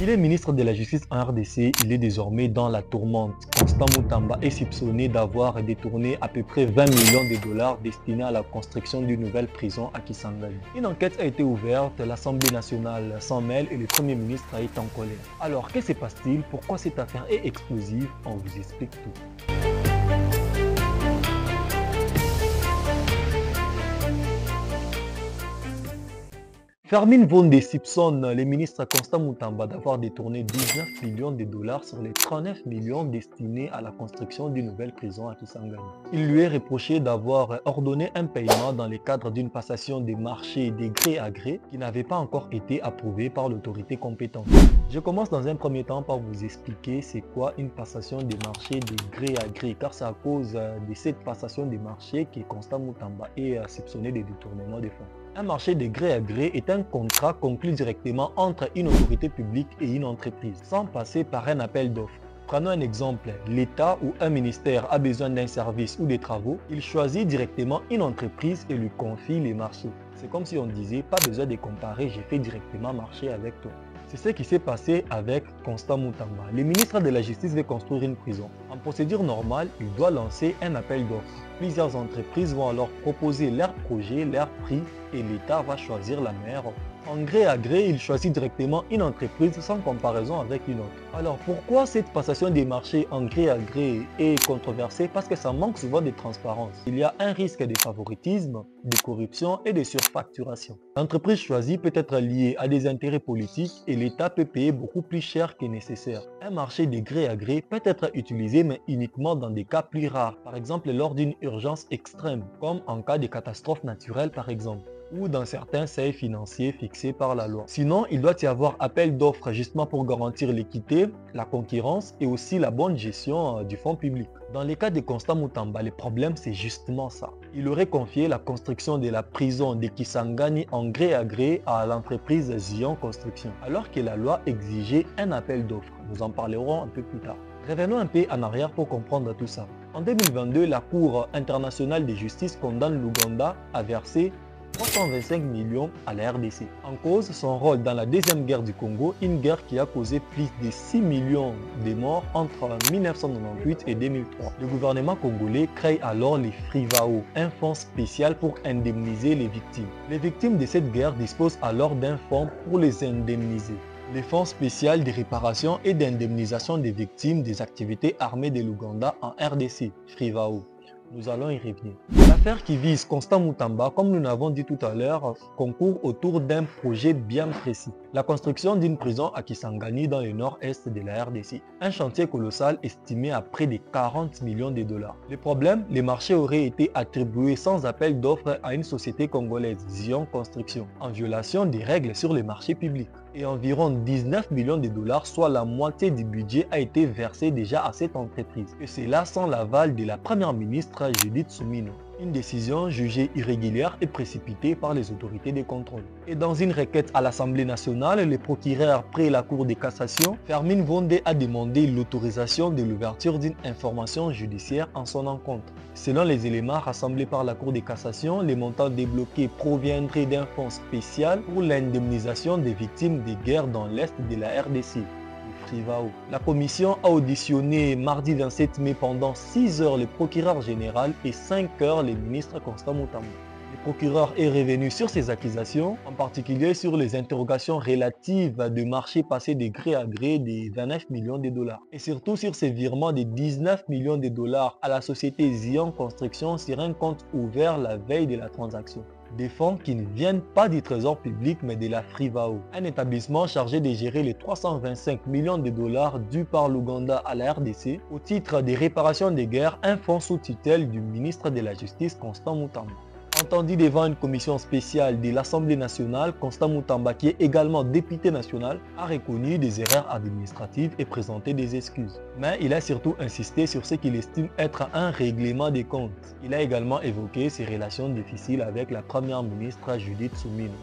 Il est ministre de la Justice en RDC, il est désormais dans la tourmente. Constant Mutamba est soupçonné d'avoir détourné à peu près 20 millions de dollars destinés à la construction d'une nouvelle prison à Kisangani. Une enquête a été ouverte, l'Assemblée nationale s'en mêle et le Premier ministre est en colère. Alors, que se passe-t-il? Pourquoi cette affaire est explosive? On vous explique tout. Fermin Vonde soupçonne le ministre Constant Mutamba d'avoir détourné 19 millions de dollars sur les 39 millions destinés à la construction d'une nouvelle prison à Kisangani. Il lui est reproché d'avoir ordonné un paiement dans le cadre d'une passation des marchés de gré à gré qui n'avait pas encore été approuvée par l'autorité compétente. Je commence dans un premier temps par vous expliquer c'est quoi une passation des marchés de gré à gré, car c'est à cause de cette passation des marchés que Constant Mutamba est soupçonné de détournement de fonds. Un marché de gré à gré est un contrat conclu directement entre une autorité publique et une entreprise, sans passer par un appel d'offres. Prenons un exemple, l'État ou un ministère a besoin d'un service ou des travaux, il choisit directement une entreprise et lui confie les marchés. C'est comme si on disait, pas besoin de comparer, j'ai fait directement marché avec toi. C'est ce qui s'est passé avec Constant Mutamba. Le ministre de la Justice veut construire une prison. En procédure normale, il doit lancer un appel d'offres. Plusieurs entreprises vont alors proposer leur projet, leur prix et l'État va choisir la meilleure offre. En gré à gré, il choisit directement une entreprise sans comparaison avec une autre. Alors pourquoi cette passation des marchés en gré à gré est controversée? Parce que ça manque souvent de transparence. Il y a un risque de favoritisme, de corruption et de surfacturation. L'entreprise choisie peut être liée à des intérêts politiques et l'État peut payer beaucoup plus cher que nécessaire. Un marché de gré à gré peut être utilisé mais uniquement dans des cas plus rares, par exemple lors d'une urgence extrême, comme en cas de catastrophe naturelle par exemple, ou dans certains seuils financiers fixés par la loi. Sinon, il doit y avoir appel d'offres justement pour garantir l'équité, la concurrence et aussi la bonne gestion du fonds public. Dans les cas de Constant Mutamba, le problème c'est justement ça. Il aurait confié la construction de la prison de Kisangani en gré à gré à l'entreprise Zion Construction, alors que la loi exigeait un appel d'offres. Nous en parlerons un peu plus tard. Revenons un peu en arrière pour comprendre tout ça. En 2022, la Cour internationale de justice condamne l'Ouganda à verser 325 millions à la RDC. En cause, son rôle dans la deuxième guerre du Congo, une guerre qui a causé plus de 6 millions de morts entre 1998 et 2003. Le gouvernement congolais crée alors les FRIVAO, un fonds spécial pour indemniser les victimes. Les victimes de cette guerre disposent alors d'un fonds pour les indemniser. Les fonds spéciaux de réparation et d'indemnisation des victimes des activités armées de l'Ouganda en RDC, FRIVAO. Nous allons y revenir. L'affaire qui vise Constant Mutamba, comme nous l'avons dit tout à l'heure, concourt autour d'un projet bien précis. La construction d'une prison à Kisangani dans le nord-est de la RDC. Un chantier colossal estimé à près de 40 millions de dollars. Le problème, les marchés auraient été attribués sans appel d'offres à une société congolaise, Zion Construction, en violation des règles sur les marchés publics. Et environ 19 millions de dollars, soit la moitié du budget, a été versé déjà à cette entreprise. Et cela sans l'aval de la première ministre Judith Suminwa. Une décision jugée irrégulière et précipitée par les autorités de contrôle. Et dans une requête à l'Assemblée nationale, le procureur près la Cour de cassation, Fermin Vonde a demandé l'autorisation de l'ouverture d'une information judiciaire en son encontre. Selon les éléments rassemblés par la Cour de cassation, les montants débloqués proviendraient d'un fonds spécial pour l'indemnisation des victimes des guerres dans l'Est de la RDC. La commission a auditionné mardi 27 mai pendant 6 heures le procureur général et 5 heures le ministre Constant Mutamba. Le procureur est revenu sur ces accusations, en particulier sur les interrogations relatives à des marchés passés de gré à gré de 29 millions de dollars et surtout sur ces virements de 19 millions de dollars à la société Zion Construction sur un compte ouvert la veille de la transaction. Des fonds qui ne viennent pas du trésor public mais de la FRIVAO, un établissement chargé de gérer les 325 millions de dollars dus par l'Ouganda à la RDC au titre des réparations des guerres, un fonds sous tutelle du ministre de la Justice Constant Mutamba. Entendu devant une commission spéciale de l'Assemblée nationale, Constant Mutamba, qui est également député national, a reconnu des erreurs administratives et présenté des excuses. Mais il a surtout insisté sur ce qu'il estime être un règlement des comptes. Il a également évoqué ses relations difficiles avec la première ministre Judith Suminwa.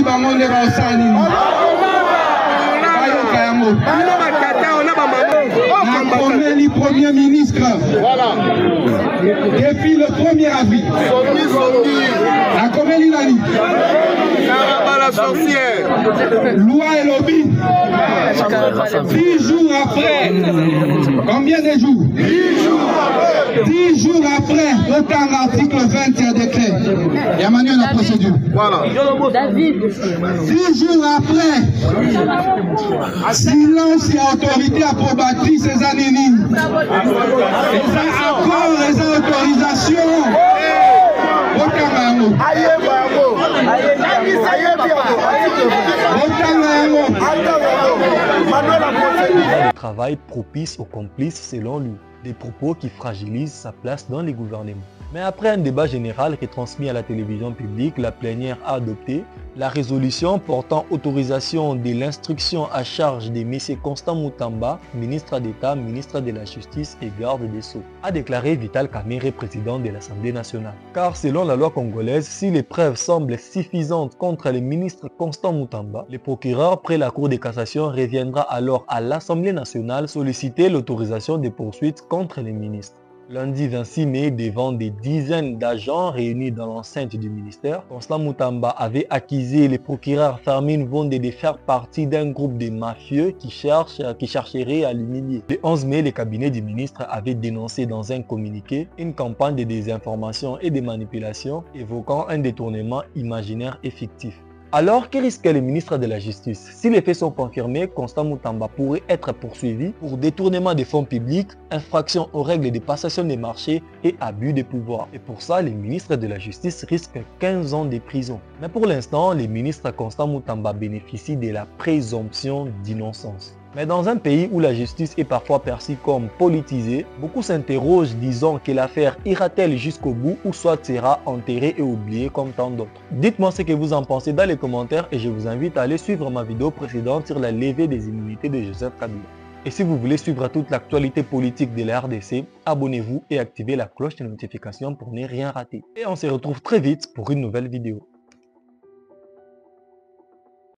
Bango Premier ministre. Voilà. Depuis le 1er avril. La commune Ilani. La sorcière. Loi et lobby. 10 jours après. Combien de jours? 10 jours après. 10 jours après, autant l'article 20 décret. Et Emmanuel la procédure. Voilà. 10 jours après, silence et autorité approbatrice ces anonymes. Les accords, les autorisations. Le travail propice aux complices selon lui, des propos qui fragilisent sa place dans les gouvernements. Mais après un débat général retransmis à la télévision publique, la plénière a adopté la résolution portant autorisation de l'instruction à charge de M. Constant Moutamba, ministre d'État, ministre de la Justice et garde des Sceaux, a déclaré Vital Kamerhe, président de l'Assemblée nationale. Car selon la loi congolaise, si les preuves semblent suffisantes contre le ministre Constant Moutamba, le procureur près la Cour de cassation reviendra alors à l'Assemblée nationale solliciter l'autorisation des poursuites contre les ministres. Lundi 26 mai, devant des dizaines d'agents réunis dans l'enceinte du ministère, Constant Moutamba avait accusé le procureur Fermin Vonde de faire partie d'un groupe de mafieux qui chercherait à l'humilier. Le 11 mai, le cabinet du ministre avait dénoncé dans un communiqué une campagne de désinformation et de manipulation évoquant un détournement imaginaire et fictif. Alors, que risque le ministre de la Justice? Si les faits sont confirmés, Constant Moutamba pourrait être poursuivi pour détournement des fonds publics, infraction aux règles de passation des marchés et abus de pouvoir. Et pour ça, le ministre de la Justice risque 15 ans de prison. Mais pour l'instant, le ministre Constant Moutamba bénéficie de la présomption d'innocence. Mais dans un pays où la justice est parfois perçue comme politisée, beaucoup s'interrogent disant que l'affaire ira-t-elle jusqu'au bout ou soit sera enterrée et oubliée comme tant d'autres. Dites-moi ce que vous en pensez dans les commentaires et je vous invite à aller suivre ma vidéo précédente sur la levée des immunités de Joseph Kabila. Et si vous voulez suivre toute l'actualité politique de la RDC, abonnez-vous et activez la cloche de notification pour ne rien rater. Et on se retrouve très vite pour une nouvelle vidéo.